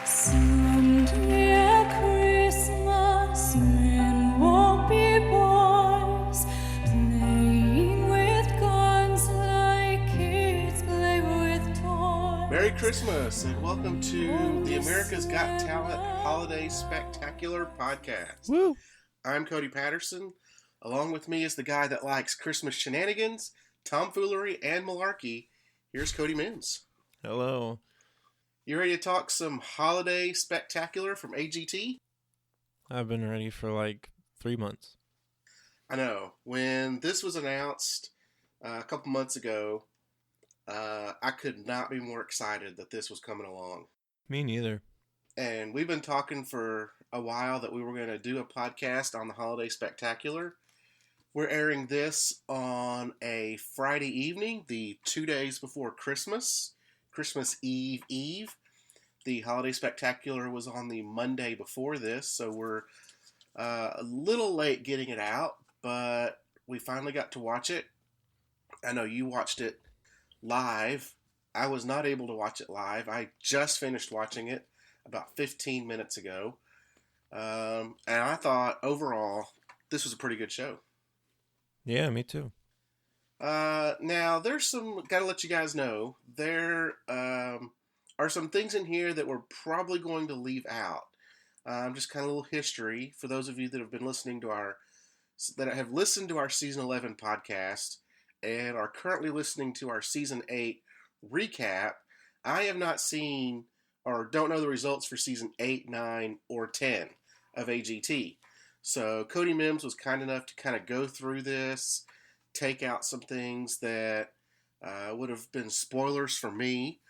Someday at Christmas, men won't be boys, playing with guns like kids play with toys. Merry Christmas and welcome to the America's Got Talent Holiday Spectacular Podcast. Woo! I'm Cody Patterson. Along with me is the guy that likes Christmas shenanigans, tomfoolery, and malarkey. Here's Cody Mims. Hello. You ready to talk some holiday spectacular from AGT? I've been ready for like 3 months. I know. When this was announced a couple months ago, I could not be more excited that this was coming along. Me neither. And we've been talking for a while that we were going to do a podcast on the Holiday Spectacular. We're airing this on a Friday evening, the 2 days before Christmas, Christmas Eve. The Holiday Spectacular was on the Monday before this, so we're a little late getting it out, but we finally got to watch it. I know you watched it live. I was not able to watch it live. I just finished watching it about 15 minutes ago. And I thought, overall, this was a pretty good show. Yeah, me too. Now, there's gotta let you guys know, there are some things in here that we're probably going to leave out. Just kind of a little history for those of you that have been listening to our Season 11 podcast and are currently listening to our Season 8 recap. I have not seen or don't know the results for Season 8, 9, or 10 of AGT. So Cody Mims was kind enough to kind of go through this, take out some things that would have been spoilers for me,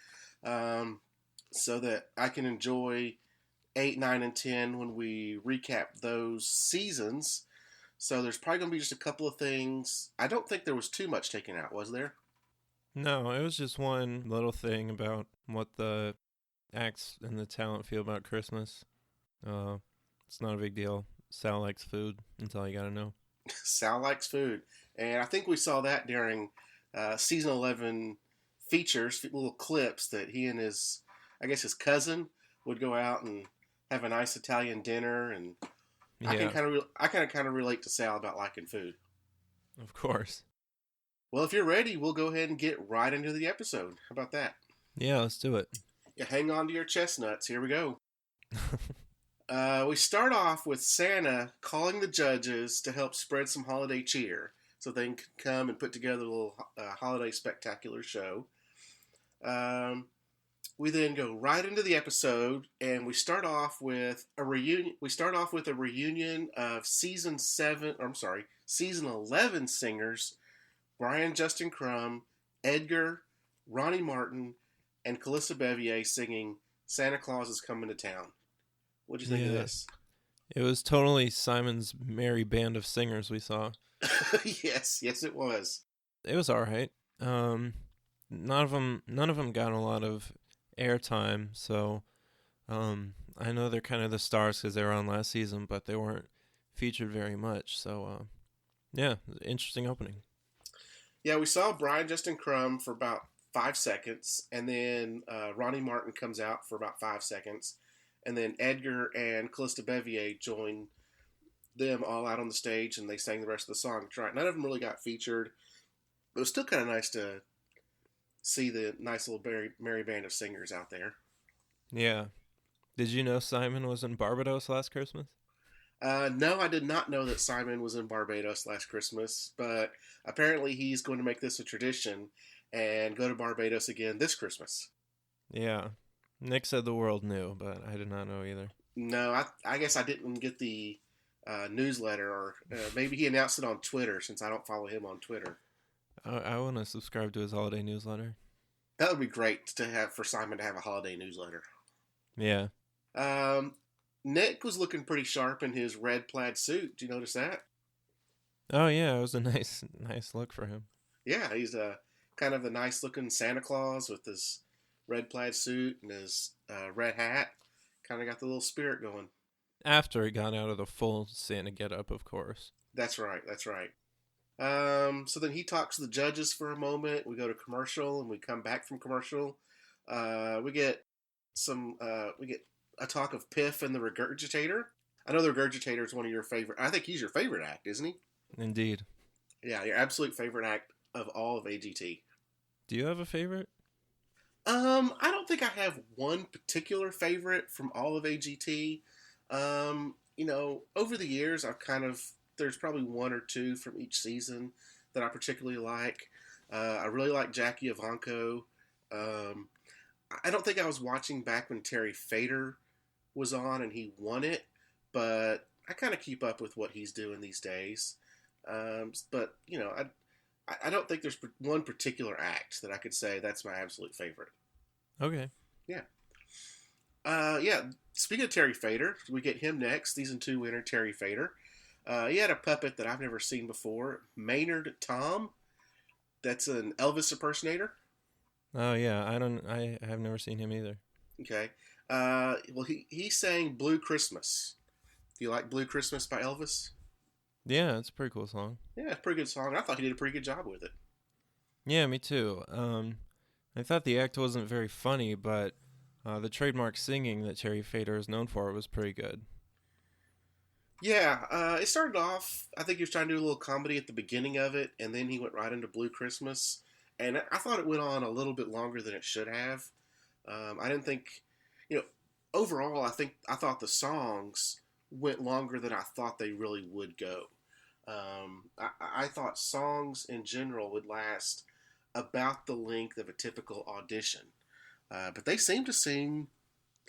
so that I can enjoy 8, 9, and 10 when we recap those seasons. So there's probably going to be just a couple of things. I don't think there was too much taken out, was there? No, it was just one little thing about what the acts and the talent feel about Christmas. It's not a big deal. Sal likes food. That's all you gotta know. Sal likes food. And I think we saw that during Season 11 features, little clips that he and his cousin would go out and have a nice Italian dinner. And Yeah, I kind of relate to Sal about liking food. of course. Well, if you're ready, we'll go ahead and get right into the episode. How about that? Yeah, let's do it. Yeah, hang on to your chestnuts. Here we go. We start off with Santa calling the judges to help spread some holiday cheer so they can come and put together a little holiday spectacular show. We then go right into the episode, and we start off with a reunion. We start off with a reunion of Season 11 singers: Brian Justin Crumb, Edgar, Ronnie Martin, and Calissa Bevier singing "Santa Claus is Coming to Town." What'd you think of this? It was totally Simon's merry band of singers we saw. Yes, it was. It was all right. None of them got a lot of airtime, so I know they're kind of the stars because they were on last season, but they weren't featured very much. So yeah, interesting opening. Yeah, we saw Brian Justin Crumb for about 5 seconds, and then Ronnie Martin comes out for about 5 seconds, and then Edgar and Calista Bevier join them all out on the stage, and they sang the rest of the song. That's right. None of them really got featured, but it was still kind of nice to see the nice little merry band of singers out there. Yeah. Did you know Simon was in Barbados last Christmas? No, I did not know that Simon was in Barbados last Christmas, but apparently he's going to make this a tradition and go to Barbados again this Christmas. Yeah. Nick said the world knew, but I did not know either. No, I guess I didn't get the newsletter, or maybe he announced it on Twitter since I don't follow him on Twitter. I want to subscribe to his holiday newsletter. That would be great for Simon to have a holiday newsletter. Yeah. Nick was looking pretty sharp in his red plaid suit. Did you notice that? Oh yeah, it was a nice look for him. Yeah, he's kind of a nice looking Santa Claus with his red plaid suit and his red hat. Kind of got the little spirit going. After he got out of the full Santa getup, of course. That's right. So then he talks to the judges for a moment. We go to commercial, and we come back from commercial. We get we get a talk of Piff and the Regurgitator. I know the Regurgitator is one of your favorite. I think he's your favorite act, isn't he? Indeed. Yeah, your absolute favorite act of all of AGT. Do you have a favorite? I don't think I have one particular favorite from all of AGT. Over the years, there's probably one or two from each season that I particularly like. I really like Jackie Ivanko. I don't think I was watching back when Terry Fader was on and he won it, but I kind of keep up with what he's doing these days. But I don't think there's one particular act that I could say that's my absolute favorite. Okay. Yeah. Speaking of Terry Fader, we get him next. Season 2 winner Terry Fader. He had a puppet that I've never seen before, Maynard Tom. That's an Elvis impersonator. Oh yeah, I have never seen him either. Okay. He sang Blue Christmas. Do you like Blue Christmas by Elvis? Yeah, it's a pretty cool song. Yeah, it's a pretty good song. I thought he did a pretty good job with it. Yeah, me too. I thought the act wasn't very funny, but the trademark singing that Terry Fader is known for was pretty good. Yeah, it started off, I think he was trying to do a little comedy at the beginning of it, and then he went right into Blue Christmas. And I thought it went on a little bit longer than it should have. I didn't think, overall, I thought the songs went longer than I thought they really would go. I thought songs in general would last about the length of a typical audition. But they seemed to sing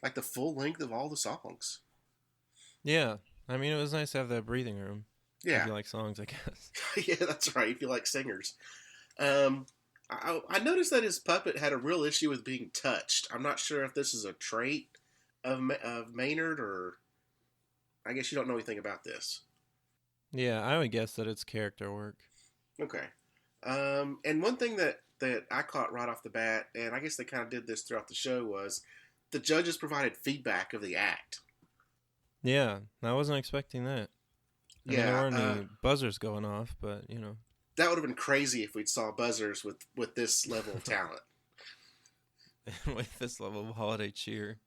like the full length of all the songs. Yeah, I mean, it was nice to have that breathing room. Yeah. If you like songs, I guess. Yeah, that's right, if you like singers. I noticed that his puppet had a real issue with being touched. I'm not sure if this is a trait of Maynard, or I guess you don't know anything about this. Yeah, I would guess that it's character work. Okay. And one thing that I caught right off the bat, and I guess they kind of did this throughout the show, was the judges provided feedback of the act. Yeah, I wasn't expecting that. I mean, there weren't any buzzers going off, but, That would have been crazy if we'd saw buzzers with this level of talent. with this level of holiday cheer.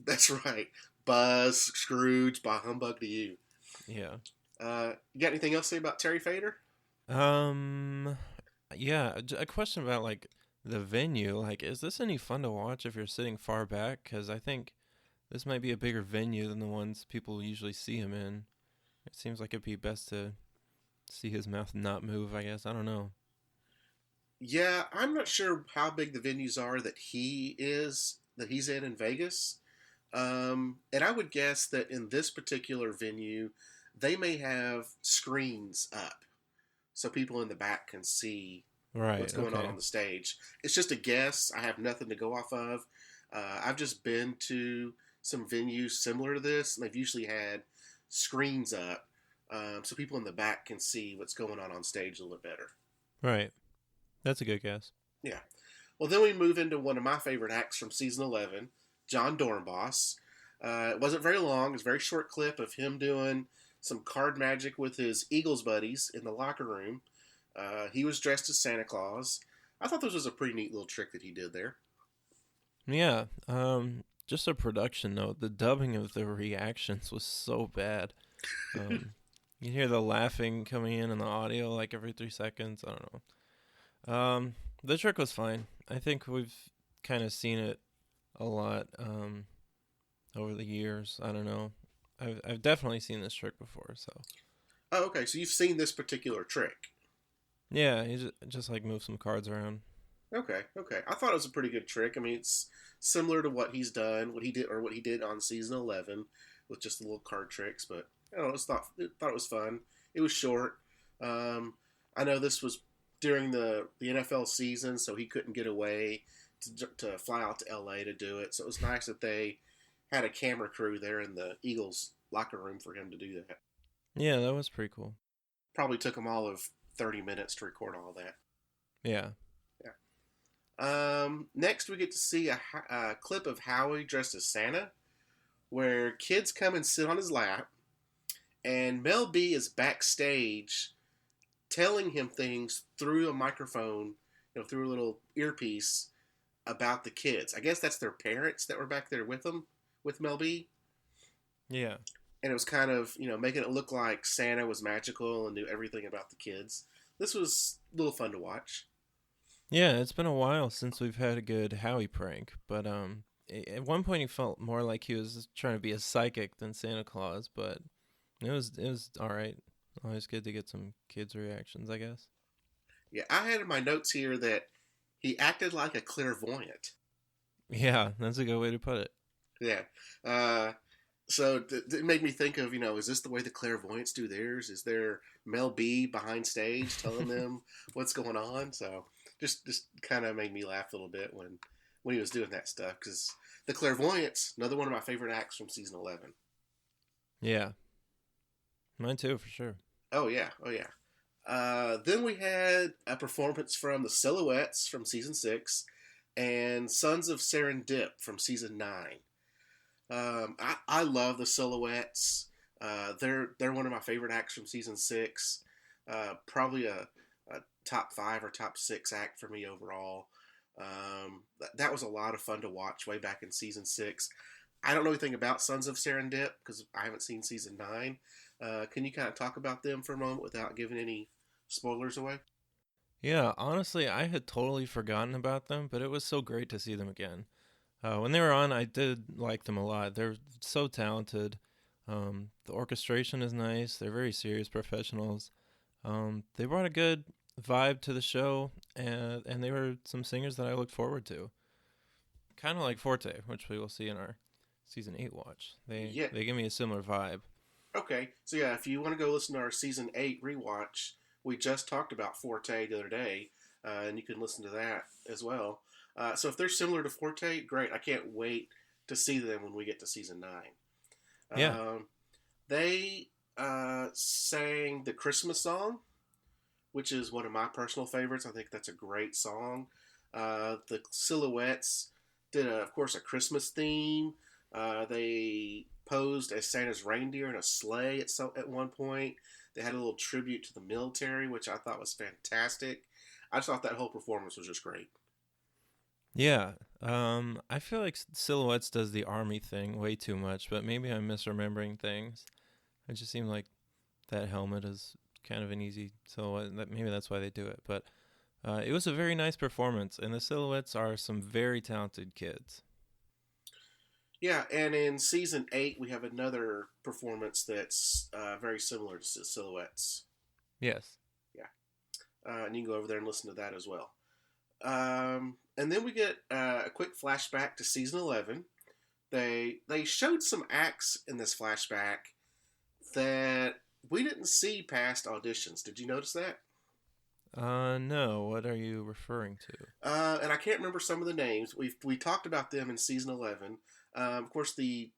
That's right. Buzz, Scrooge, bah humbug to you. Yeah. You got anything else to say about Terry Fader? Yeah, a question about, the venue. Is this any fun to watch if you're sitting far back? Because I think this might be a bigger venue than the ones people usually see him in. It seems like it'd be best to see his mouth not move, I guess. I don't know. Yeah, I'm not sure how big the venues are that he's in Vegas. And I would guess that in this particular venue, they may have screens up so people in the back can see what's going on the stage. It's just a guess. I have nothing to go off of. I've just been to some venues similar to this, and they've usually had screens up so people in the back can see what's going on stage a little bit better. Right. That's a good guess. Yeah. Well, then we move into one of my favorite acts from season 11, Jon Dorenbos. It wasn't very long. It was a very short clip of him doing some card magic with his Eagles buddies in the locker room. He was dressed as Santa Claus. I thought this was a pretty neat little trick that he did there. Yeah. Just a production note. The dubbing of the reactions was so bad. You hear the laughing coming in the audio every 3 seconds. I don't know. The trick was fine. I think we've kind of seen it a lot over the years. I don't know. I've definitely seen this trick before. So. Oh, okay. So you've seen this particular trick. Yeah, he just move some cards around. Okay. I thought it was a pretty good trick. I mean, it's similar to what he's done, what he did on season 11 with just the little card tricks. But I don't know, thought it was fun. It was short. I know this was during the NFL season, so he couldn't get away to fly out to LA to do it. So it was nice that they had a camera crew there in the Eagles locker room for him to do that. Yeah, that was pretty cool. Probably took them all of 30 minutes to record all that. Yeah. Next, we get to see a clip of Howie dressed as Santa, where kids come and sit on his lap, and Mel B is backstage telling him things through a microphone, through a little earpiece, about the kids. I guess that's their parents that were back there with them, with Mel B. Yeah. And it was kind of, making it look like Santa was magical and knew everything about the kids. This was a little fun to watch. Yeah, it's been a while since we've had a good Howie prank, but at one point he felt more like he was trying to be a psychic than Santa Claus, but it was all right. Always good to get some kids' reactions, I guess. Yeah, I had in my notes here that he acted like a clairvoyant. Yeah, that's a good way to put it. Yeah. So it made me think of, is this the way the clairvoyants do theirs? Is there Mel B behind stage telling them what's going on? So just kind of made me laugh a little bit when he was doing that stuff, because the clairvoyants, another one of my favorite acts from season 11. Yeah. Mine too, for sure. Oh yeah. Then we had a performance from the Silhouettes from season 6 and Sons of Serendip from season 9. I love the Silhouettes. They're one of my favorite acts from season 6. Probably a top 5 or top 6 act for me overall. That was a lot of fun to watch way back in season 6. I don't know anything about Sons of Serendip because I haven't seen season 9. Can you kind of talk about them for a moment without giving any spoilers away? Yeah, honestly, I had totally forgotten about them, but it was so great to see them again. When they were on, I did like them a lot. They're so talented. The orchestration is nice. They're very serious professionals. They brought a good vibe to the show, and they were some singers that I looked forward to. Kind of like Forte, which we will see in our season 8 watch. They give me a similar vibe. Okay, so yeah, if you want to go listen to our season 8 rewatch, we just talked about Forte the other day, and you can listen to that as well. So if they're similar to Forte, great. I can't wait to see them when we get to season 9. Yeah. They sang the Christmas song, which is one of my personal favorites. I think that's a great song. The Silhouettes did, of course, a Christmas theme. They posed as Santa's reindeer in a sleigh at one point. They had a little tribute to the military, which I thought was fantastic. I just thought that whole performance was just great. Yeah. I feel like Silhouettes does the army thing way too much, but maybe I'm misremembering things. It just seemed like that helmet is kind of an easy silhouette. Maybe that's why they do it. But it was a very nice performance, and the Silhouettes are some very talented kids. Yeah, and in season 8, we have another performance that's very similar to Silhouettes. Yes. Yeah. And you can go over there and listen to that as well. And then we get a quick flashback to season 11. They showed some acts in this flashback that we didn't see past auditions. Did you notice that? No. What are you referring to? And I can't remember some of the names. We talked about them in season 11. Of course, the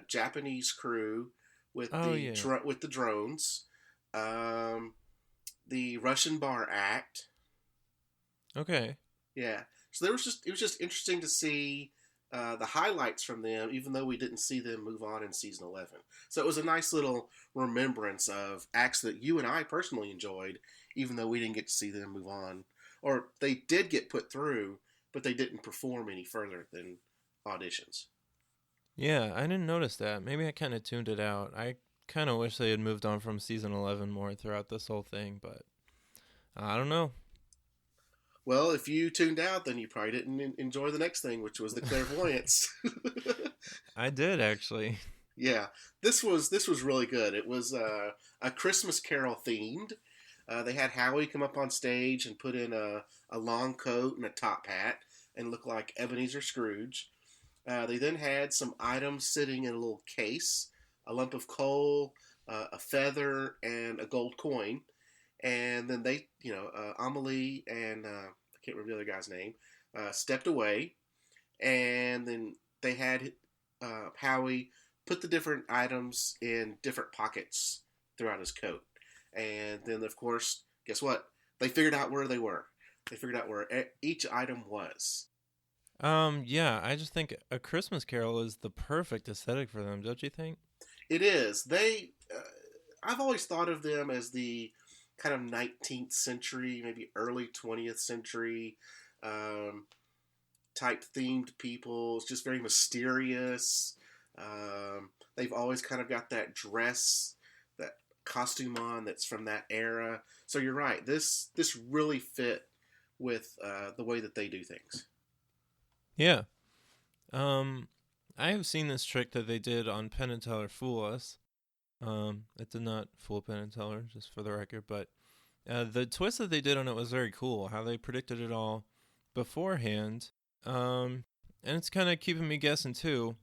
Japanese crew with with the drones. The Russian bar act. Okay. Yeah. So it was just interesting to see the highlights from them, even though we didn't see them move on in season 11. So it was a nice little remembrance of acts that you and I personally enjoyed, even though we didn't get to see them move on. Or they did get put through, but they didn't perform any further than auditions. Yeah, I didn't notice that. Maybe I kind of tuned it out. I kind of wish they had moved on from season 11 more throughout this whole thing, but I don't know. Well, if you tuned out, then you probably didn't enjoy the next thing, which was the clairvoyance. I did, actually. Yeah, this was really good. It was a Christmas Carol themed. They had Howie come up on stage and put in a long coat and a top hat and look like Ebenezer Scrooge. They then had some items sitting in a little case, a lump of coal, a feather, and a gold coin. And then they, Amelie and I can't remember the other guy's name, stepped away. And then they had Howie put the different items in different pockets throughout his coat. And then, of course, guess what? They figured out where they were. They figured out where each item was. Yeah, I just think A Christmas Carol is the perfect aesthetic for them, don't you think? It is. I've always thought of them as the kind of 19th century, maybe early 20th century type themed people. It's just very mysterious. They've always kind of got that dress, that costume on that's from that era. So you're right. This really fit with the way that they do things. Yeah. I have seen this trick that they did on Penn and Teller Fool Us. It did not fool Penn and Teller, just for the record, but the twist that they did on it was very cool. How they predicted it all beforehand. And it's kind of keeping me guessing too.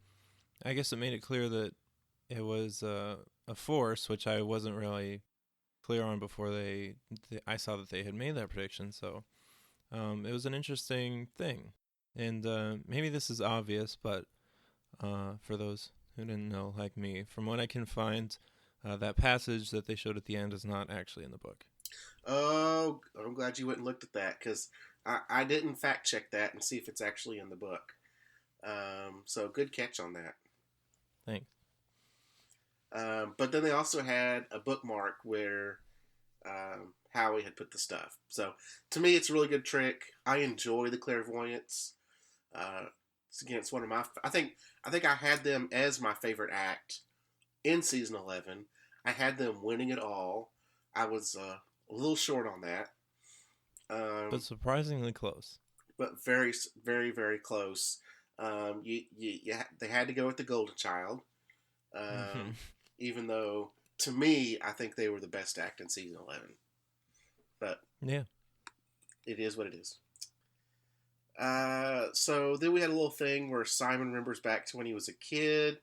I guess it made it clear that it was a force, which I wasn't really clear on before I saw that they had made that prediction. So it was an interesting thing. And maybe this is obvious, but for those who didn't know, like me, from what I can find, that passage that they showed at the end is not actually in the book. Oh, I'm glad you went and looked at that, because I didn't fact check that and see if it's actually in the book. So good catch on that. Thanks. But then they also had a bookmark where Howie had put the stuff. So to me, it's a really good trick. I enjoy the clairvoyance. It's one of my. I think I had them as my favorite act in season 11. I had them winning it all. I was a little short on that, but surprisingly close. But very, very, very close. They had to go with the Golden Child, even though to me I think they were the best act in season 11. But yeah, it is what it is. So then we had a little thing where Simon remembers back to when he was a kid.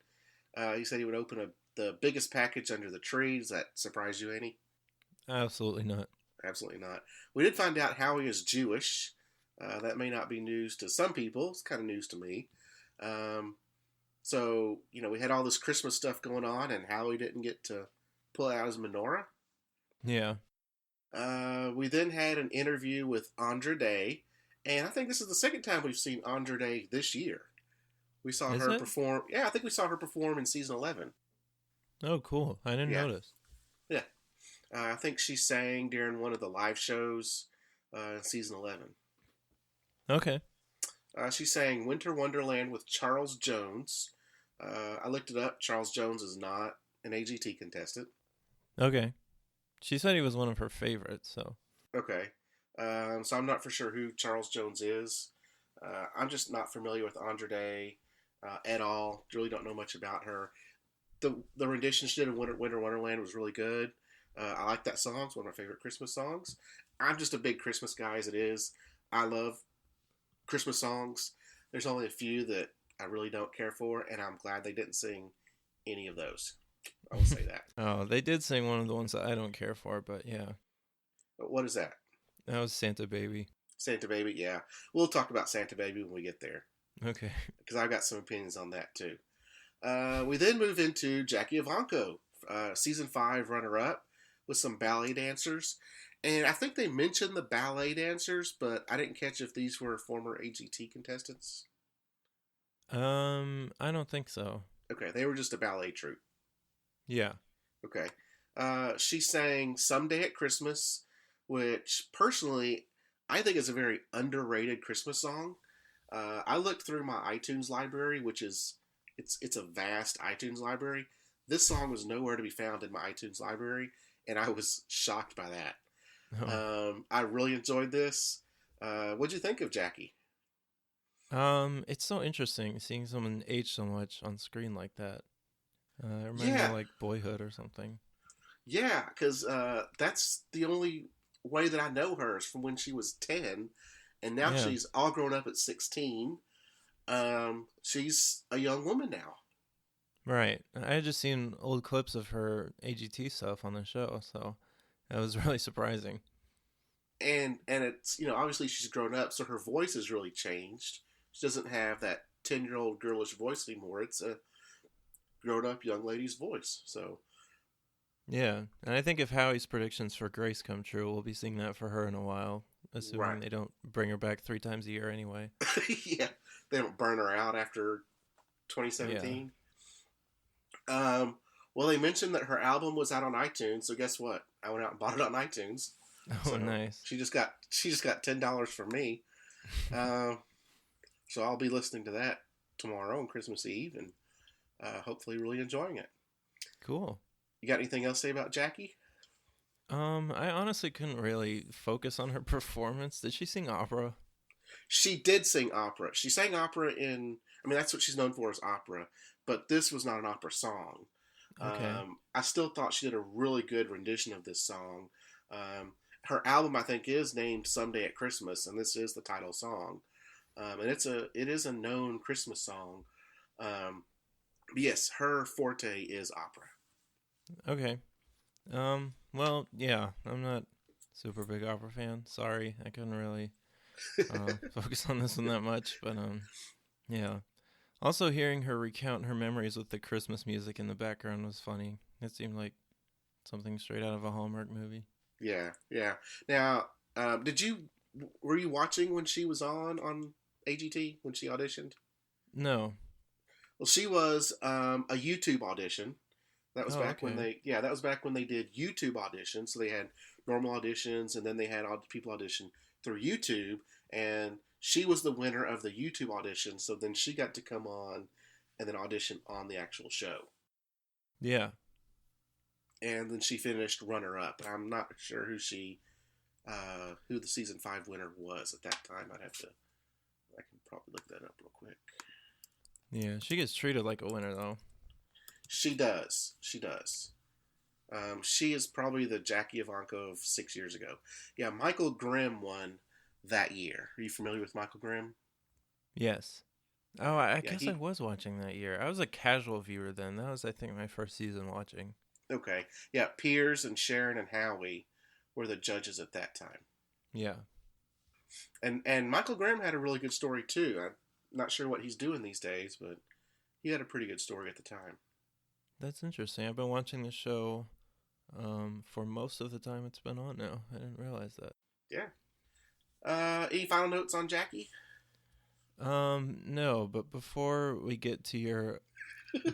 He said he would open the biggest package under the tree. Does that surprise you any? Absolutely not. Absolutely not. We did find out Howie is Jewish. That may not be news to some people. It's kind of news to me. So, we had all this Christmas stuff going on, and Howie didn't get to pull out his menorah. Yeah. We then had an interview with Andra Day, and I think this is the second time we've seen Andra Day this year. We saw her perform. Yeah, I think we saw her perform in season 11. Oh, cool. I didn't notice. Yeah. I think she sang during one of the live shows in season 11. Okay. She sang Winter Wonderland with Charles Jones. I looked it up. Charles Jones is not an AGT contestant. Okay. She said he was one of her favorites, so. Okay. So I'm not for sure who Charles Jones is. I'm just not familiar with Andra Day at all. Really don't know much about her. The rendition she did of Winter Wonderland was really good. I like that song. It's one of my favorite Christmas songs. I'm just a big Christmas guy as it is. I love Christmas songs. There's only a few that I really don't care for, and I'm glad they didn't sing any of those. I will say that. Oh, they did sing one of the ones that I don't care for, but yeah. But what is that? That was Santa Baby. Santa Baby, yeah. We'll talk about Santa Baby when we get there. Okay. Because I've got some opinions on that, too. We then move into Jackie Ivanko, season 5 runner-up, with some ballet dancers. And I think they mentioned the ballet dancers, but I didn't catch if these were former AGT contestants. I don't think so. Okay, they were just a ballet troupe. Yeah. Okay. She sang Someday at Christmas, which personally I think is a very underrated Christmas song. I looked through my iTunes library, which is it's a vast iTunes library. This song was nowhere to be found in my iTunes library, and I was shocked by that. Oh. I really enjoyed this. What'd you think of Jackie? It's so interesting seeing someone age so much on screen like that. It reminds me of like Boyhood or something. Yeah, because that's the only way that I know her is from when she was 10, and now she's all grown up at 16. She's a young woman now. Right. I had just seen old clips of her AGT stuff on the show, so that was really surprising. And it's, obviously she's grown up, so her voice has really changed. She doesn't have that 10-year-old girlish voice anymore. It's a grown-up young lady's voice, so. Yeah, and I think if Howie's predictions for Grace come true, we'll be seeing that for her in a while, assuming they don't bring her back 3 times a year anyway. Yeah, they don't burn her out after 2017. Yeah. Well, they mentioned that her album was out on iTunes, so guess what? I went out and bought it on iTunes. Oh, so nice. She just got $10 from me. So I'll be listening to that tomorrow on Christmas Eve and hopefully really enjoying it. Cool. You got anything else to say about Jackie? I honestly couldn't really focus on her performance. Did she sing opera? She did sing opera. She sang opera I mean, that's what she's known for is opera, but this was not an opera song. Okay. I still thought she did a really good rendition of this song. Her album, I think, is named "Someday at Christmas," and this is the title song. And it is a known Christmas song. But yes, her forte is opera. Okay. Well, yeah, I'm not super big opera fan. Sorry, I couldn't really focus on this one that much, but yeah. Also, hearing her recount her memories with the Christmas music in the background was funny. It seemed like something straight out of a Hallmark movie. Yeah, yeah. Now, were you watching when she was on AGT when she auditioned? No. Well, she was a YouTube audition. That was back when that was back when they did YouTube auditions. So they had normal auditions, and then they had people audition through YouTube. And she was the winner of the YouTube audition. So then she got to come on and then audition on the actual show. Yeah. And then she finished runner up. I'm not sure who the season 5 winner was at that time. I can probably look that up real quick. Yeah, she gets treated like a winner though. She does. She does. She is probably the Jackie Ivanko of 6 years ago. Yeah, Michael Grimm won that year. Are you familiar with Michael Grimm? Yes. Oh, I guess I was watching that year. I was a casual viewer then. That was, I think, my first season watching. Okay. Yeah, Piers and Sharon and Howie were the judges at that time. Yeah. And Michael Grimm had a really good story too. I'm not sure what he's doing these days, but he had a pretty good story at the time. That's interesting. I've been watching the show for most of the time it's been on now. I didn't realize that. Yeah. Any final notes on Jackie? No, but before we get to your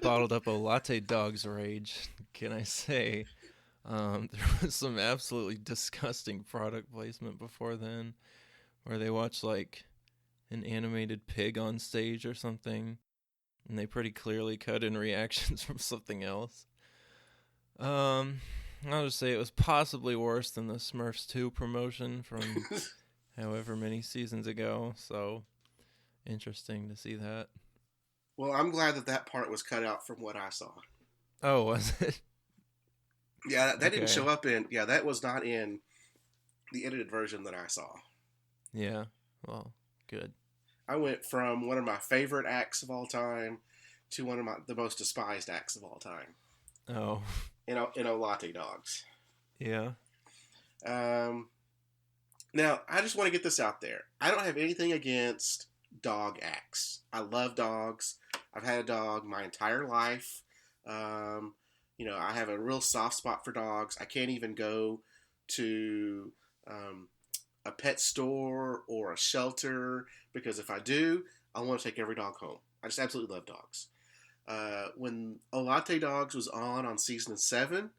bottled up a latte dog's rage, can I say there was some absolutely disgusting product placement before then where they watched like an animated pig on stage or something, and they pretty clearly cut in reactions from something else. I'll just say it was possibly worse than the Smurfs 2 promotion from however many seasons ago, so interesting to see that. Well, I'm glad that part was cut out from what I saw. Oh, was it? Yeah, that didn't show up in... Yeah, that was not in the edited version that I saw. Yeah, well, good. I went from one of my favorite acts of all time to one of the most despised acts of all time. Oh. In Latte Dogs. Yeah. Now, I just want to get this out there. I don't have anything against dog acts. I love dogs. I've had a dog my entire life. I have a real soft spot for dogs. I can't even go to a pet store or a shelter because if I do, I want to take every dog home. I just absolutely love dogs. When Latte Dogs was on season 7,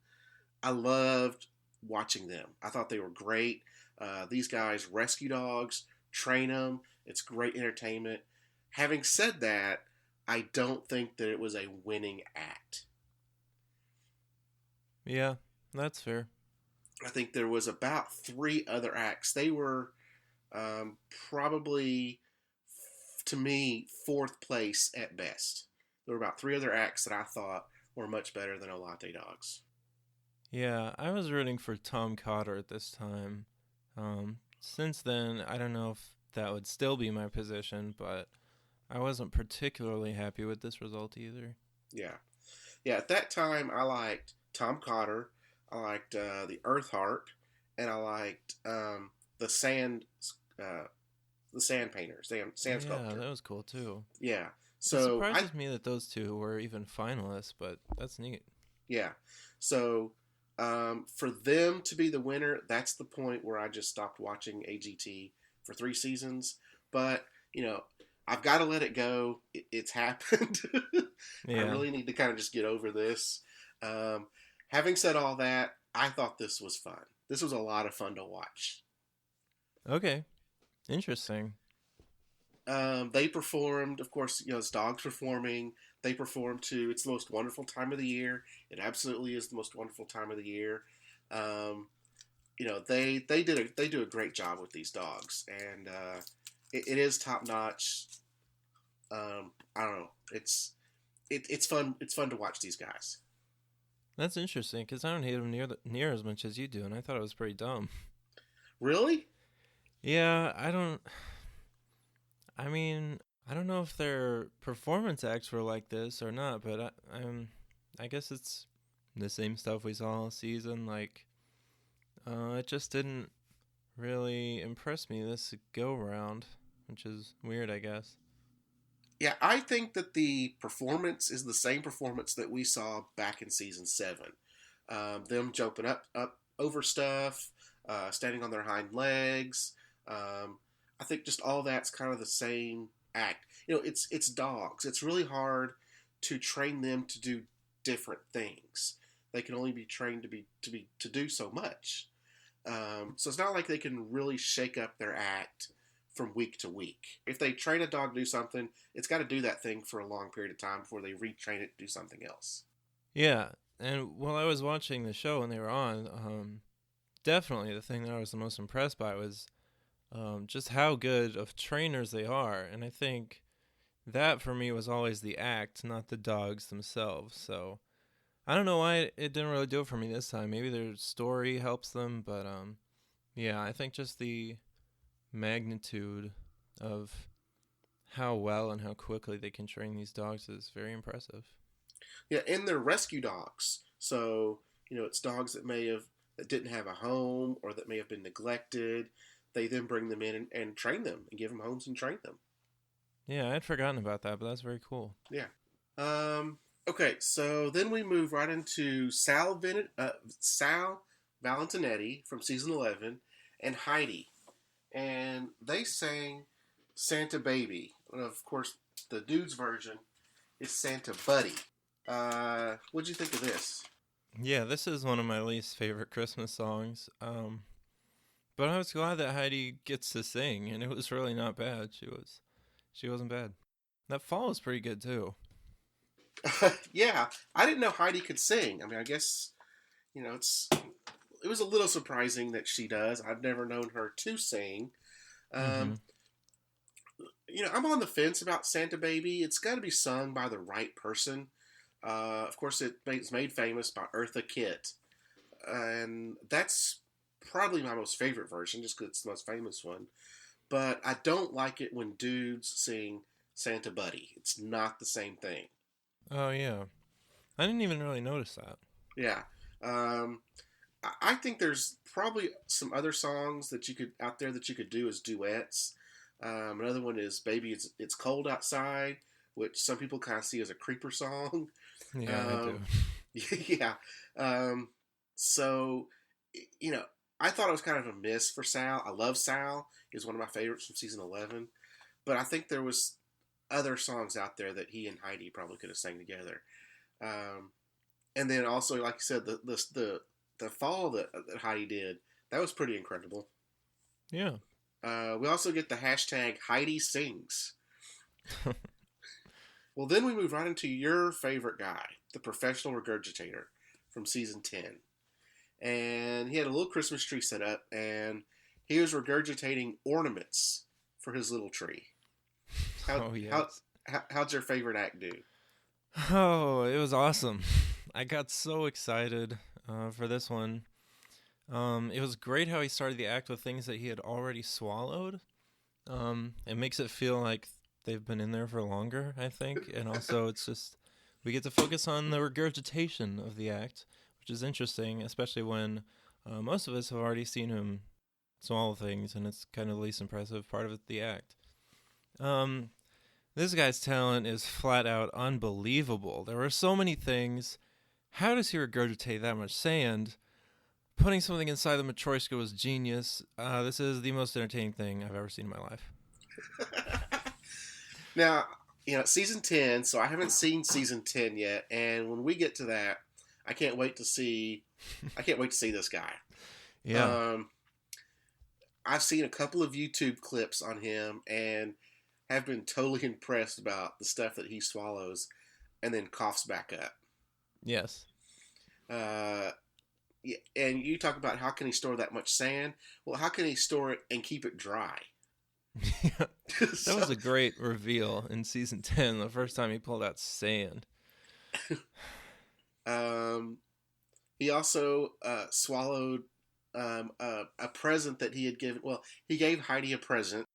I loved watching them. I thought they were great. These guys rescue dogs, train them. It's great entertainment. Having said that, I don't think that it was a winning act. Yeah, that's fair. I think there was about 3 other acts. They were probably, to me, 4th place at best. There were about 3 other acts that I thought were much better than Latte Dogs. Yeah, I was rooting for Tom Cotter at this time. Since then, I don't know if that would still be my position, but I wasn't particularly happy with this result either. Yeah. Yeah, at that time, I liked Tom Cotter, I liked the Earth Harp, and I liked the sand painters, sand sculptor. Yeah, that was cool too. Yeah. So it surprises me that those 2 were even finalists, but that's neat. Yeah. So for them to be the winner, that's the point where I just stopped watching AGT for 3 seasons. But, I've got to let it go. It's happened. Yeah. I really need to kind of just get over this. Having said all that, I thought this was fun. This was a lot of fun to watch. Okay. Interesting. They performed, of course, it's dogs performing. They performed to "It's the Most Wonderful Time of the Year." It absolutely is the most wonderful time of the year. Um, they do a great job with these dogs, and it is top notch. I don't know. It's fun. It's fun to watch these guys. That's interesting because I don't hate them near as much as you do, and I thought it was pretty dumb. Really? Yeah, I don't. I mean, I don't know if their performance acts were like this or not, but I guess it's the same stuff we saw all season. Like, it just didn't really impress me this go round, which is weird, I guess. Yeah, I think that the performance is the same performance that we saw back in season 7. Them jumping up over stuff, standing on their hind legs. I think just all that's kind of the same act. It's dogs. It's really hard to train them to do different things. They can only be trained to do so much. So it's not like they can really shake up their act from week to week. If they train a dog to do something, it's got to do that thing for a long period of time before they retrain it to do something else. Yeah, and while I was watching the show and they were on, definitely the thing that I was the most impressed by was just how good of trainers they are. And I think that for me was always the act, not the dogs themselves. So I don't know why it didn't really do it for me this time. Maybe their story helps them, but yeah, I think just the magnitude of how well and how quickly they can train these dogs is very impressive. Yeah, and they're rescue dogs. So, it's dogs that didn't have a home or that may have been neglected. They then bring them in and train them and give them homes and train them. Yeah, I'd forgotten about that, but that's very cool. Yeah. Okay, so then we move right into Sal Valentinetti from season 11 and Heidi. And they sang Santa Baby. And of course, the dude's version is Santa Buddy. What'd you think of this? Yeah, this is one of my least favorite Christmas songs. But I was glad that Heidi gets to sing, and it was really not bad. She wasn't bad. That fall is pretty good too. Yeah, I didn't know Heidi could sing. I mean, I guess it was a little surprising that she does. I've never known her to sing. Mm-hmm. I'm on the fence about Santa Baby. It's got to be sung by the right person. Of course, it's made famous by Eartha Kitt, and that's probably my most favorite version, just because it's the most famous one. But I don't like it when dudes sing Santa Buddy. It's not the same thing. Oh yeah, I didn't even really notice that. Yeah. I think there's probably some other songs that you could do as duets. Another one is "Baby It's Cold Outside," which some people kind of see as a creeper song. Yeah, I do. Yeah. So, I thought it was kind of a miss for Sal. I love Sal. He's one of my favorites from season 11. But I think there was other songs out there that he and Heidi probably could have sang together. And then also, like you said, the fall that Heidi did, that was pretty incredible. Yeah. We also get the hashtag Heidi Sings. Well, then we move right into your favorite guy, the Professional Regurgitator from season 10. And he had a little Christmas tree set up, and he was regurgitating ornaments for his little tree. How'd your favorite act do? Oh, it was awesome. I got so excited for this one. It was great how he started the act with things that he had already swallowed. It makes it feel like they've been in there for longer, I think. And also, it's just, we get to focus on the regurgitation of the act, which is interesting, especially when most of us have already seen him swallow things, and it's kind of the least impressive part of the act. This guy's talent is flat out unbelievable. There were so many things. How does he regurgitate that much sand? Putting something inside the Matryoshka was genius. This is the most entertaining thing I've ever seen in my life. Now, season 10, so I haven't seen season 10 yet, and when we get to that, I can't wait to see this guy. Yeah. I've seen a couple of YouTube clips on him, and have been totally impressed about the stuff that he swallows and then coughs back up. Yes. Yeah, and you talk about how can he store that much sand? Well, how can he store it and keep it dry? That was a great reveal in season 10, the first time he pulled out sand. He also swallowed a present that he had given. Well, he gave Heidi a present,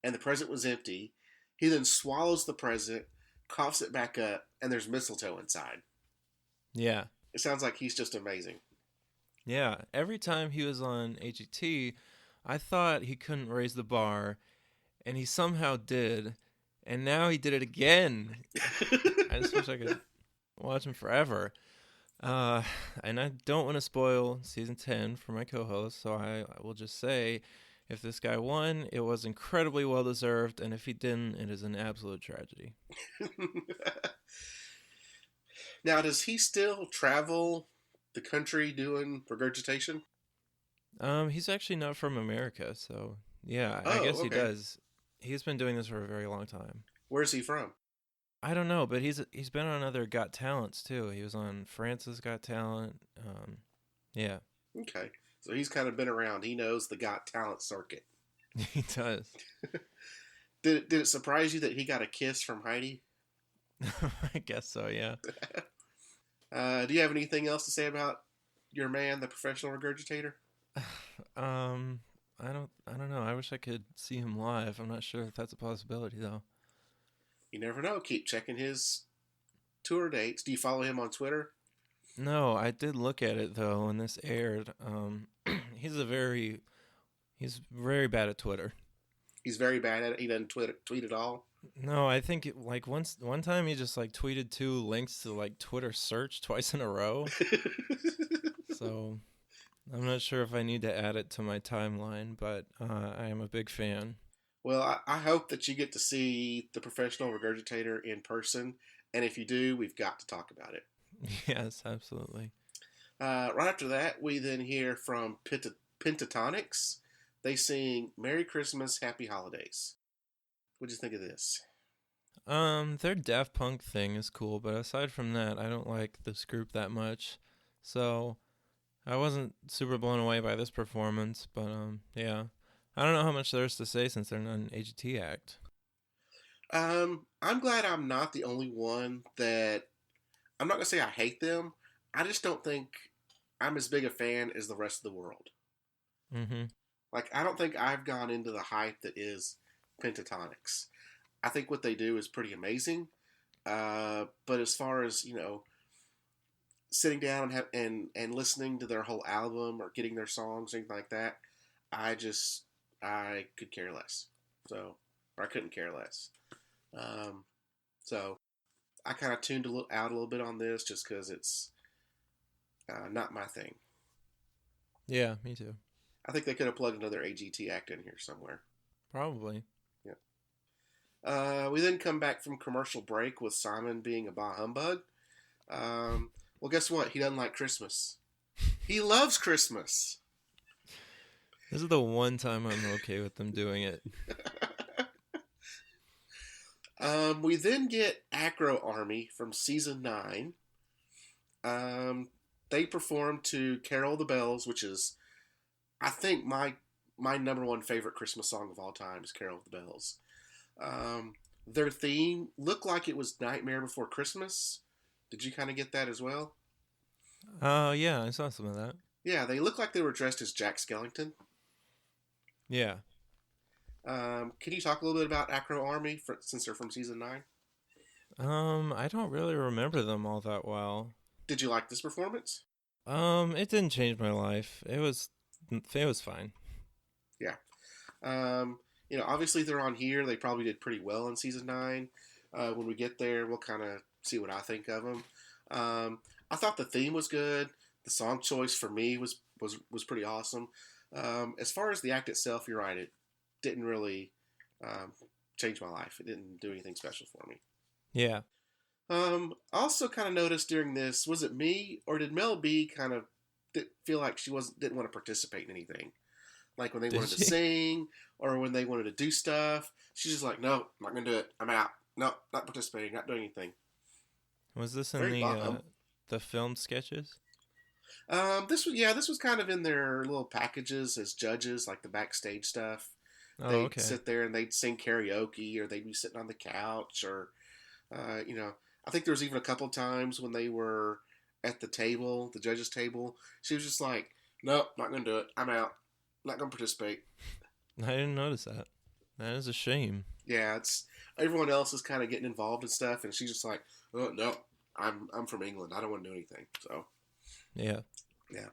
and the present was empty. He then swallows the present, coughs it back up, and there's mistletoe inside. Yeah. It sounds like he's just amazing. Yeah. Every time he was on AGT, I thought he couldn't raise the bar, and he somehow did. And now he did it again. I just wish I could watch him forever. And I don't want to spoil season 10 for my co-host, so I will just say, if this guy won, it was incredibly well-deserved, and if he didn't, it is an absolute tragedy. Now, does he still travel the country doing regurgitation? He's actually not from America, so yeah, I Oh, guess he okay. does. He's been doing this for a very long time. Where's he from? I don't know, but he's been on other Got Talents too. He was on France's Got Talent. Yeah, Okay. So he's kind of been around. He knows the Got Talent circuit. he does. Did it surprise you that he got a kiss from Heidi? I guess so. Yeah. Do you have anything else to say about your man, the professional regurgitator? I don't know. I wish I could see him live. I'm not sure if that's a possibility though. You never know. Keep checking his tour dates. Do you follow him on Twitter? No, I did look at it though when this aired. He's very bad at Twitter. He's very bad at it. He doesn't tweet at all. No, I think one time he just like tweeted 2 links to like Twitter search twice in a row. So I'm not sure if I need to add it to my timeline, but I am a big fan. Well, I hope that you get to see the professional regurgitator in person. And if you do, we've got to talk about it. Yes, absolutely. Right after that, we then hear from Pentatonics. They sing Merry Christmas, Happy Holidays. What'd you think of this? Their Daft Punk thing is cool, but aside from that, I don't like this group that much. So I wasn't super blown away by this performance, but yeah. I don't know how much there's to say since they're not an AGT act. I'm glad I'm not the only one that... I'm not going to say I hate them. I just don't think I'm as big a fan as the rest of the world. Mm-hmm. Like, I don't think I've gone into the hype that is Pentatonics. I think what they do is pretty amazing. But as far as, sitting down and listening to their whole album or getting their songs, anything like that, I could care less. Or I couldn't care less. So I kind of tuned out a little bit on this just because it's not my thing. Yeah, me too. I think they could have plugged another AGT act in here somewhere. Probably. Yeah. We then come back from commercial break with Simon being a bah humbug. Well, guess what? He doesn't like Christmas. He loves Christmas. This is the one time I'm okay with them doing it. We then get Acro Army from season 9. They perform to Carol the Bells, which is, I think, my number one favorite Christmas song of all time is Carol of the Bells. Their theme looked like it was Nightmare Before Christmas. Did you kind of get that as well? Yeah, I saw some of that. Yeah, they looked like they were dressed as Jack Skellington. Yeah. Can you talk a little bit about Acro Army since they're from season 9? I don't really remember them all that well. Did you like this performance? It didn't change my life. It was fine. Yeah. Obviously they're on here. They probably did pretty well in season 9. When we get there, we'll kind of see what I think of them. I thought the theme was good. The song choice for me was pretty awesome. As far as the act itself, you're right. It didn't really change my life. It didn't do anything special for me. Yeah. I also kind of noticed during this, was it me or did Mel B kind of feel like she didn't want to participate in anything? Like when they Did wanted to she? sing or when they wanted to do stuff. She's just like, no, I'm not going to do it. I'm out. No, not participating, not doing anything. Was this in Very bum. the film sketches? This was kind of in their little packages as judges, like the backstage stuff. Oh, They'd okay. sit there and they'd sing karaoke, or they'd be sitting on the couch, or I think there was even a couple times when they were at the table, the judges' table. She was just like, "Nope, not gonna do it. I'm out. Not gonna participate." I didn't notice that. That is a shame. Yeah, it's everyone else is kind of getting involved in stuff, and she's just like, "Oh no, I'm from England. I don't want to do anything." So Yeah. yeah.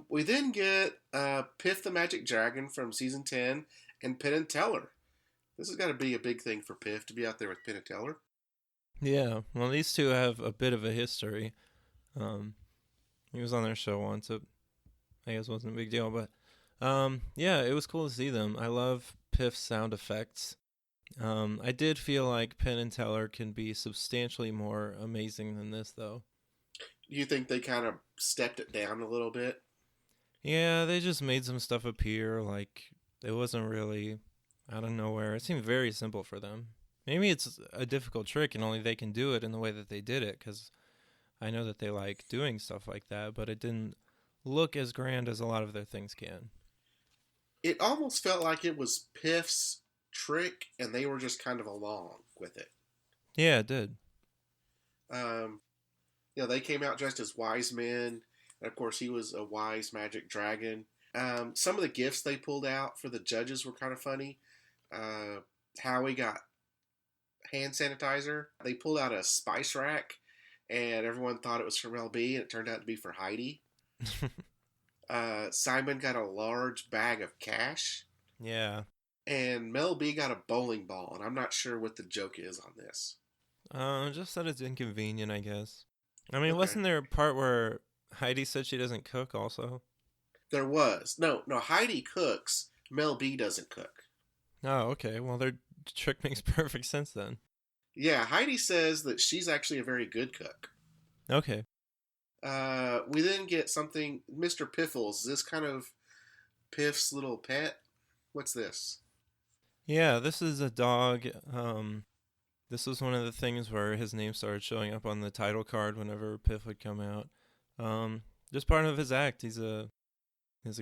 We then get Piff the Magic Dragon from season 10 and Penn and Teller. This has got to be a big thing for Piff to be out there with Penn and Teller. Yeah. Well, these two have a bit of a history. Um, he was on their show once. So I guess it wasn't a big deal, but yeah, it was cool to see them. I love Piff's sound effects. I did feel like Penn and Teller can be substantially more amazing than this, though. You think they kind of stepped it down a little bit? Yeah, they just made some stuff appear like it wasn't really out of nowhere. It seemed very simple for them. Maybe it's a difficult trick and only they can do it in the way that they did it, because I know that they like doing stuff like that, but it didn't look as grand as a lot of their things can. It almost felt like it was Piff's trick, and they were just kind of along with it. Yeah, it did. Um, they came out dressed as wise men. And of course, he was a wise magic dragon. Some of the gifts they pulled out for the judges were kind of funny. Howie got hand sanitizer. They pulled out a spice rack, and everyone thought it was for Mel B, and it turned out to be for Heidi. Simon got a large bag of cash. Yeah. And Mel B got a bowling ball, and I'm not sure what the joke is on this. Just that it's inconvenient, I guess. I mean, Okay. wasn't there a part where Heidi said she doesn't cook also? There was. No, Heidi cooks. Mel B doesn't cook. Oh, okay. Well, their trick makes perfect sense then. Yeah, Heidi says that she's actually a very good cook. Okay. We then get something, Mr. Piffles. Is this kind of Piff's little pet? What's this? Yeah, this is a dog. This was one of the things where his name started showing up on the title card whenever Piff would come out. Just part of his act. He's a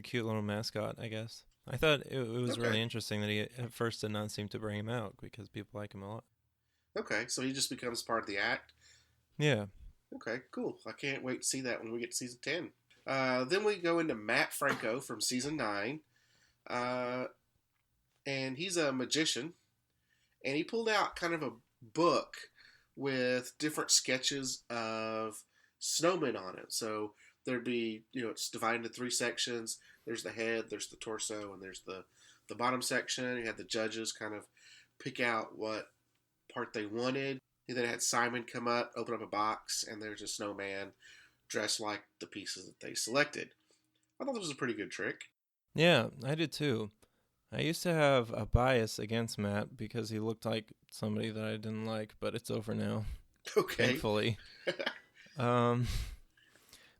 cute little mascot, I guess. I thought it was Okay. really interesting that he at first did not seem to bring him out because people like him a lot. Okay, so he just becomes part of the act. Yeah. Okay, cool. I can't wait to see that when we get to season 10. Then we go into Matt Franco from season 9. And he's a magician. And he pulled out kind of a book with different sketches of snowmen on it. So there'd be, it's divided into 3 sections. There's the head, there's the torso, and there's the bottom section. You had the judges kind of pick out what part they wanted. And then it had Simon come up, open up a box, and there's a snowman dressed like the pieces that they selected. I thought this was a pretty good trick. Yeah, I did too. I used to have a bias against Matt because he looked like somebody that I didn't like, but it's over now, Okay. thankfully.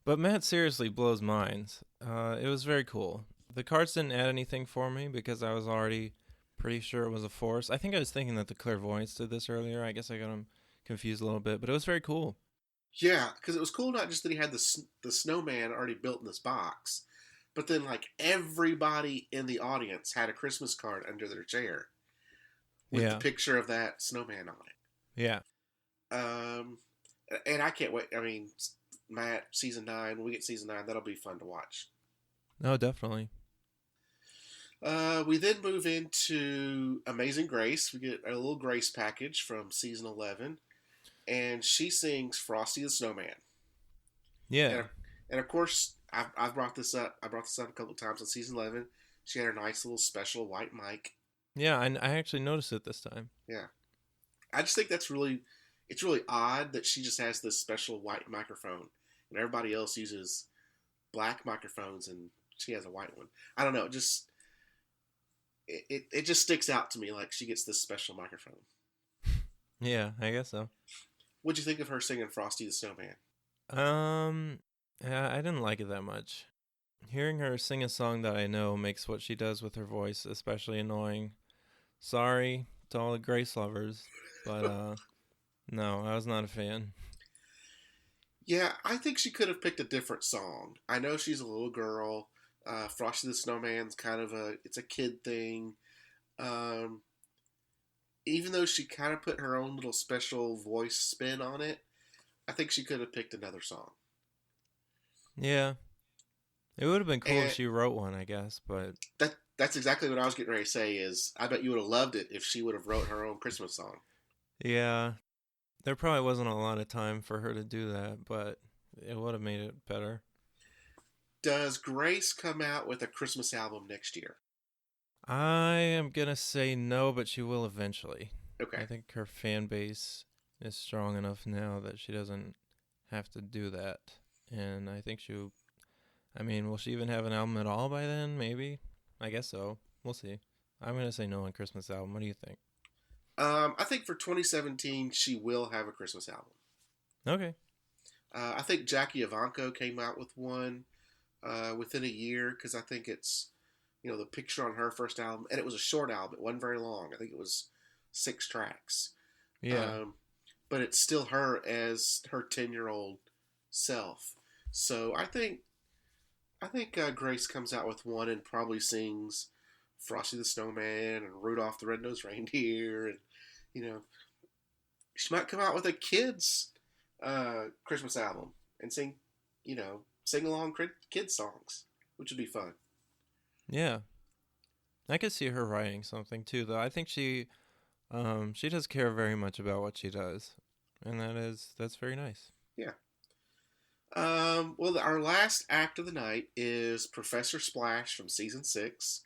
But Matt seriously blows minds. It was very cool. The cards didn't add anything for me because I was already pretty sure it was a force. I think I was thinking that the clairvoyance did this earlier. I guess I got him confused a little bit, but it was very cool. Yeah, because it was cool not just that he had the snowman already built in this box, but then like everybody in the audience had a Christmas card under their chair with the picture of that snowman on it. Yeah. And I can't wait. I mean, Matt, season 9, when we get season 9, that'll be fun to watch. No, definitely. We then move into Amazing Grace. We get a little Grace package from season 11, and she sings Frosty the Snowman. Yeah. And of course, I've brought this up. I brought this up a couple of times on season 11. She had her nice little special white mic. Yeah, I actually noticed it this time. Yeah. I just think it's really odd that she just has this special white microphone, and everybody else uses black microphones, and she has a white one. I don't know. It just sticks out to me like she gets this special microphone. Yeah, I guess so. What'd you think of her singing Frosty the Snowman? Yeah, I didn't like it that much. Hearing her sing a song that I know makes what she does with her voice especially annoying. Sorry to all the Grace lovers, but no, I was not a fan. Yeah, I think she could have picked a different song. I know she's a little girl. Frosty the Snowman's kind of it's a kid thing. Um, Even though she kind of put her own little special voice spin on it, I think she could have picked another song. Yeah, it would have been cool if And she wrote one, I guess, but that's exactly what I was getting ready to say. Is I bet you would have loved it if she would have wrote her own Christmas song. yeah, there probably wasn't a lot of time for her to do that, but it would have made it better. Does Grace come out with a Christmas album next year? I am gonna say no, but she will eventually. Okay. I think her fan base is strong enough now that she doesn't have to do that. And I think I mean, will she even have an album at all by then? Maybe. I guess so. We'll see. I'm going to say no on Christmas album. What do you think? I think for 2017 she will have a Christmas album. Okay. I think Jackie Ivanko came out with one within a year because I think it's the picture on her first album, and it was a short album. It wasn't very long. I think it was 6 tracks. Yeah. But it's still her as her 10-year-old self. So I think Grace comes out with one and probably sings Frosty the Snowman and Rudolph the Red-Nosed Reindeer, and she might come out with a kids Christmas album and sing along kids songs, which would be fun. Yeah. I could see her writing something too, though. I think she does care very much about what she does, and that's very nice. Yeah. Well, our last act of the night is Professor Splash from season 6.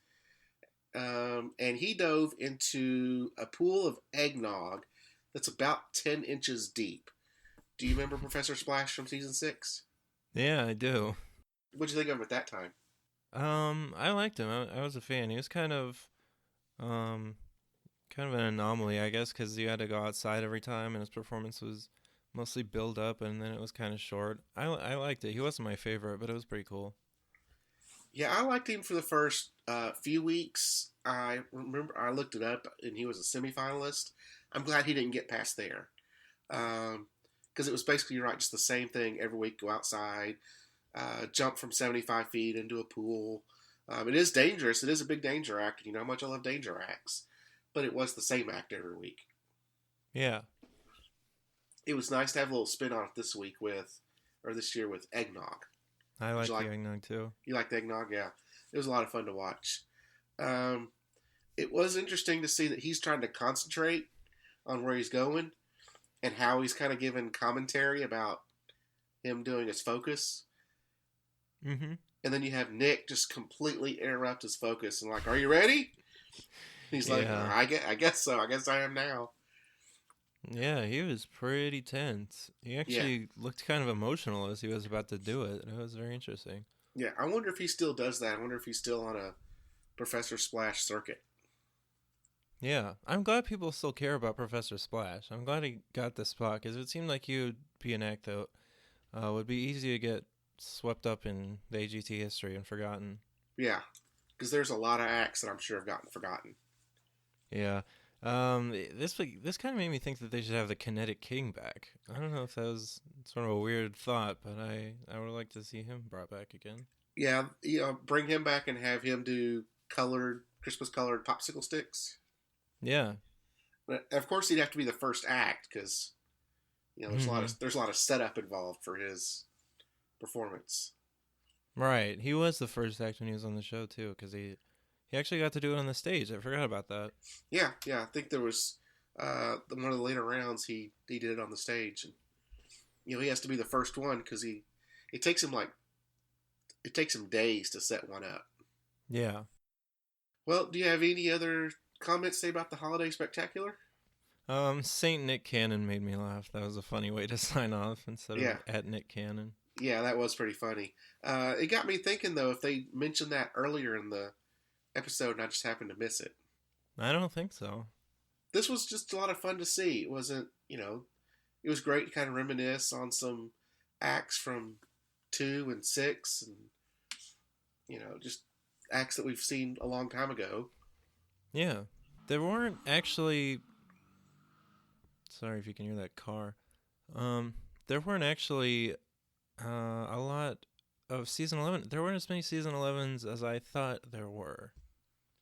And he dove into a pool of eggnog that's about 10 inches deep. Do you remember Professor Splash from season 6? Yeah, I do. What'd you think of him at that time? I liked him. I was a fan. He was kind of an anomaly, I guess, because you had to go outside every time, and his performance was mostly build up, and then it was kind of short. I liked it. He wasn't my favorite, but it was pretty cool. Yeah, I liked him for the first few weeks. I remember I looked it up, and he was a semifinalist. I'm glad he didn't get past there. Because it was basically, just the same thing every week. Go outside, jump from 75 feet into a pool. It is dangerous. It is a big danger act. You know how much I love danger acts. But it was the same act every week. Yeah. It was nice to have a little spin on it this year with eggnog. I like the eggnog too. You like the eggnog? Yeah. It was a lot of fun to watch. It was interesting to see that he's trying to concentrate on where he's going and how he's kind of giving commentary about him doing his focus. Mm-hmm. And then you have Nick just completely interrupt his focus and like, "Are you ready?" He's like, Yeah. I guess so. I guess I am now. Yeah, he was pretty tense. He actually looked kind of emotional as he was about to do it. It was very interesting. Yeah, I wonder if he still does that. I wonder if he's still on a Professor Splash circuit. Yeah, I'm glad people still care about Professor Splash. I'm glad he got this spot because it seemed like he would be an act that would be easy to get swept up in the AGT history and forgotten. Yeah, because there's a lot of acts that I'm sure have gotten forgotten. Yeah. This kind of made me think that they should have the Kinetic King back. I don't know if that was sort of a weird thought, but I would like to see him brought back again. Yeah, bring him back and have him do Christmas colored popsicle sticks. Yeah. But of course, he'd have to be the first act because there's a lot of setup involved for his performance. Right. He was the first act when he was on the show too, because he actually got to do it on the stage. I forgot about that. Yeah. I think there was one of the later rounds he did it on the stage, and he has to be the first one because it takes him days to set one up. Yeah. Well, do you have any other comments to say about the Holiday Spectacular? Saint Nick Cannon made me laugh. That was a funny way to sign off instead of at Nick Cannon. Yeah, that was pretty funny. It got me thinking though if they mentioned that earlier in the episode and I just happened to miss it. I don't think so. This was just a lot of fun to see. It wasn't, it was great to kind of reminisce on some acts from 2 and 6 and just acts that we've seen a long time ago. Yeah. There weren't actually. Sorry if you can hear that car. There weren't actually a lot of season 11. There weren't as many season 11s as I thought there were.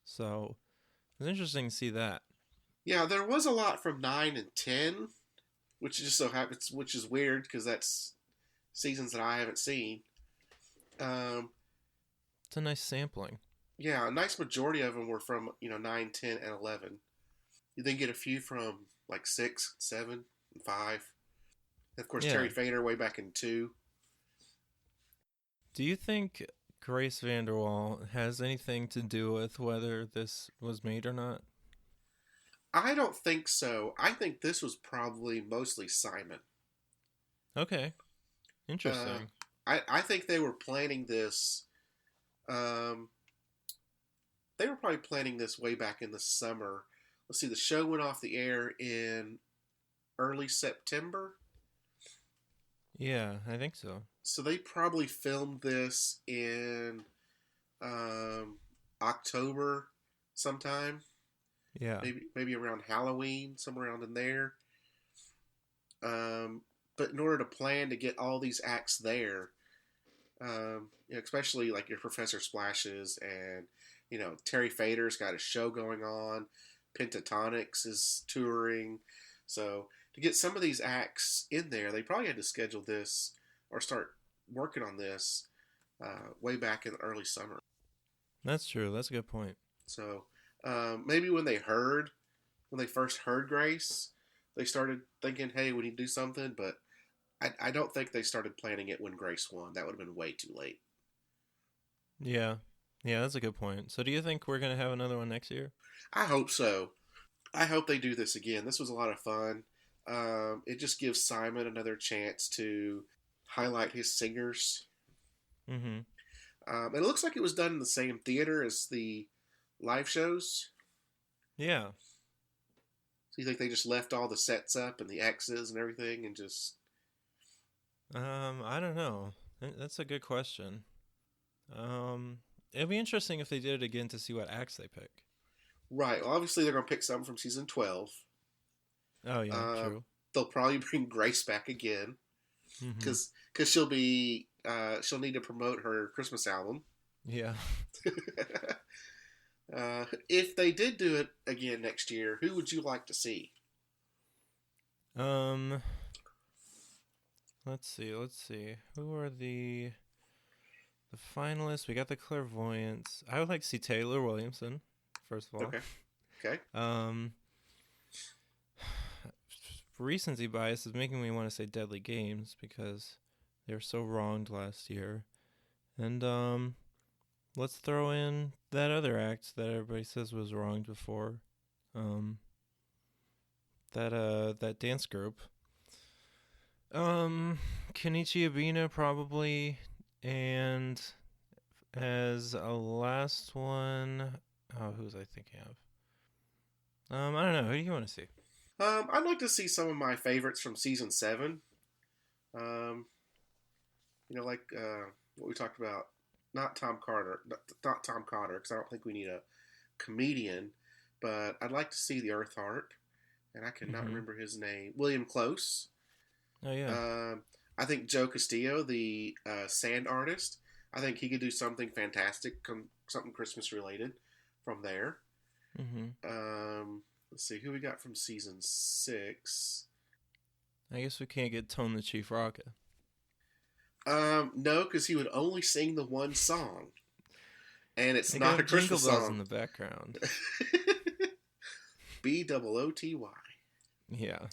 So it's interesting to see that. Yeah, there was a lot from 9 and 10, which just so happens, which is weird because that's seasons that I haven't seen. Um, It's a nice sampling. yeah, a nice majority of them were from 9, 10, and 11. You then get a few from like 6, 7, and 5. And of course, Yeah. Terry Fader way back in 2. Do you think Grace Vanderwall has anything to do with whether this was made or not? I don't think so. I think this was probably mostly Simon. Okay. Uh, Interesting. I think they were planning this. Um, they were probably planning this way back in the summer. Let's see, the show went off the air in early September. Yeah, I think so. So they probably filmed this in October sometime. Yeah. Maybe around Halloween, somewhere around in there. But in order to plan to get all these acts there, especially like your Professor Splashes and Terry Fader's got a show going on, Pentatonics is touring, so to get some of these acts in there, they probably had to schedule this or start working on this way back in the early summer. That's true. That's a good point. So maybe when they first heard Grace, they started thinking, "Hey, we need to do something." But I don't think they started planning it when Grace won. That would have been way too late. Yeah. Yeah, that's a good point. So do you think we're going to have another one next year? I hope so. I hope they do this again. This was a lot of fun. It just gives Simon another chance to highlight his singers. Mm-hmm. And it looks like it was done in the same theater as the live shows. Yeah. So you think they just left all the sets up and the X's and everything and just... I don't know. That's a good question. It'd be interesting if they did it again to see what acts they pick. Right. Well, obviously they're going to pick some from season 12. Oh, yeah, true. They'll probably bring Grace back again because she'll need to promote her Christmas album. Yeah. If they did do it again next year, who would you like to see? Let's see. Who are the finalists? We got the Clairvoyants. I would like to see Taylor Williamson, first of all. Okay. Recency bias is making me want to say Deadly Games because they were so wronged last year. And let's throw in that other act that everybody says was wronged before. That dance group. Kenichi Abina probably, and as a last one, who was I thinking of? I don't know. Who do you want to see? I'd like to see some of my favorites from season 7. Like what we talked about. Not Tom Carter, because I don't think we need a comedian. But I'd like to see the Earth Heart, and I cannot remember his name. William Close. Oh yeah. I think Joe Castillo, the sand artist, I think he could do something fantastic, something Christmas related from there. Let's see who we got from season 6. I guess we can't get Tone the Chief Rocket. No, because he would only sing the one song, and it's not a Christmas Jingle Bells song. in the background. BOOTY. Yeah.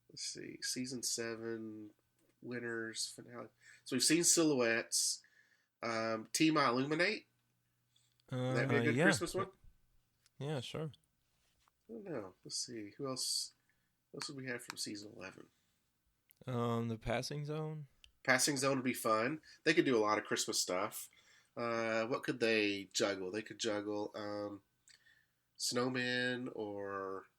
Let's see, season 7 winners finale. So we've seen Silhouettes. Team I Illuminate. Would that be a good Christmas one? Yeah, sure. I don't know. Let's see. Who else? What else would we have from season 11? The Passing Zone. Passing Zone would be fun. They could do a lot of Christmas stuff. What could they juggle? They could juggle snowmen or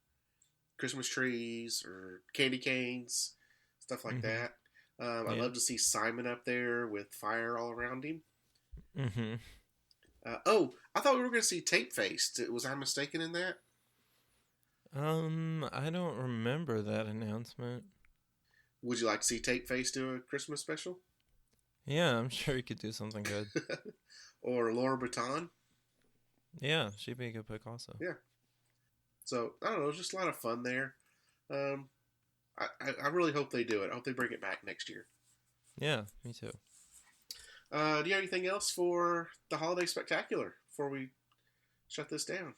Christmas trees or candy canes, stuff like that. I'd love to see Simon up there with fire all around him. Mm-hmm. I thought we were going to see Tape Faced. Was I mistaken in that? I don't remember that announcement. Would you like to see Tape Faced do a Christmas special? Yeah, I'm sure he could do something good. Or Laura Breton? Yeah, she'd be a good pick also. Yeah. So, I don't know, just a lot of fun there. I really hope they do it. I hope they bring it back next year. Yeah, me too. Do you have anything else for the Holiday Spectacular before we shut this down?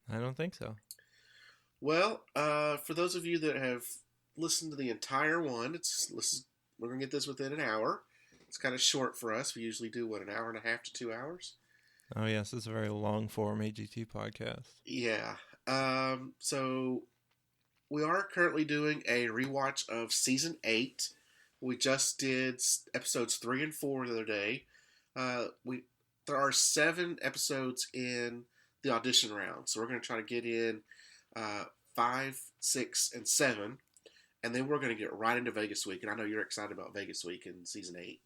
I don't think so. Well, for those of you that have listened to the entire one, we're going to get this within an hour. It's kind of short for us. We usually do, an hour and a half to 2 hours? Oh, yes, it's a very long-form AGT podcast. Yeah. So we are currently doing a rewatch of Season 8. We just did episodes 3 and 4 the other day. There are 7 episodes in the audition round, so we're going to try to get in 5, 6, and 7, and then we're going to get right into Vegas Week. And I know you're excited about Vegas Week in Season 8.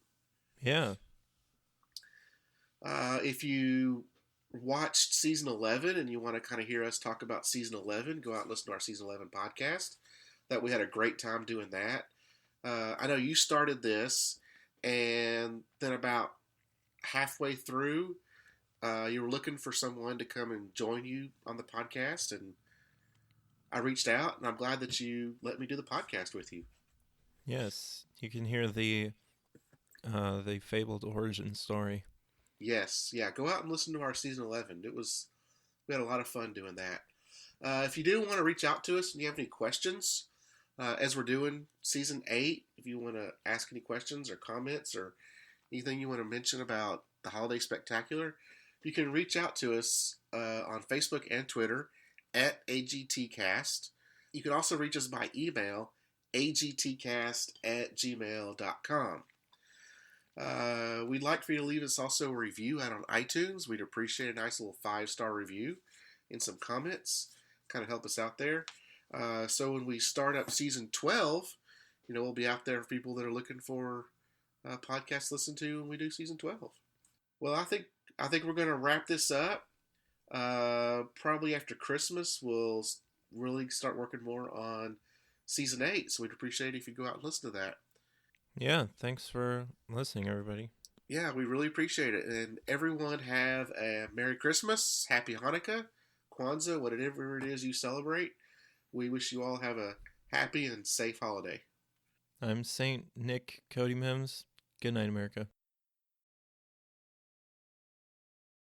Yeah. If you watched Season 11 and you want to kind of hear us talk about Season 11, go out and listen to our Season 11 podcast. That we had a great time doing that. I know you started this, and then about halfway through, you were looking for someone to come and join you on the podcast, and I reached out, and I'm glad that you let me do the podcast with you. Yes, you can hear the fabled origin story. Yes, yeah, go out and listen to our Season 11. We had a lot of fun doing that. If you do want to reach out to us and you have any questions, as we're doing Season 8, if you want to ask any questions or comments or anything you want to mention about the Holiday Spectacular, you can reach out to us on Facebook and Twitter at AGTcast. You can also reach us by email, agtcast@gmail.com. We'd like for you to leave us also a review out on iTunes. We'd appreciate a nice little 5-star review and some comments. Kind of help us out there. So when we start up Season 12, we'll be out there for people that are looking for podcasts to listen to when we do Season 12. Well, I think we're going to wrap this up. Probably after Christmas, we'll really start working more on Season 8. So we'd appreciate it if you go out and listen to that. Yeah, thanks for listening, everybody. Yeah, we really appreciate it. And everyone have a Merry Christmas, Happy Hanukkah, Kwanzaa, whatever it is you celebrate. We wish you all have a happy and safe holiday. I'm Saint Nick Cody Mims. Good night, America.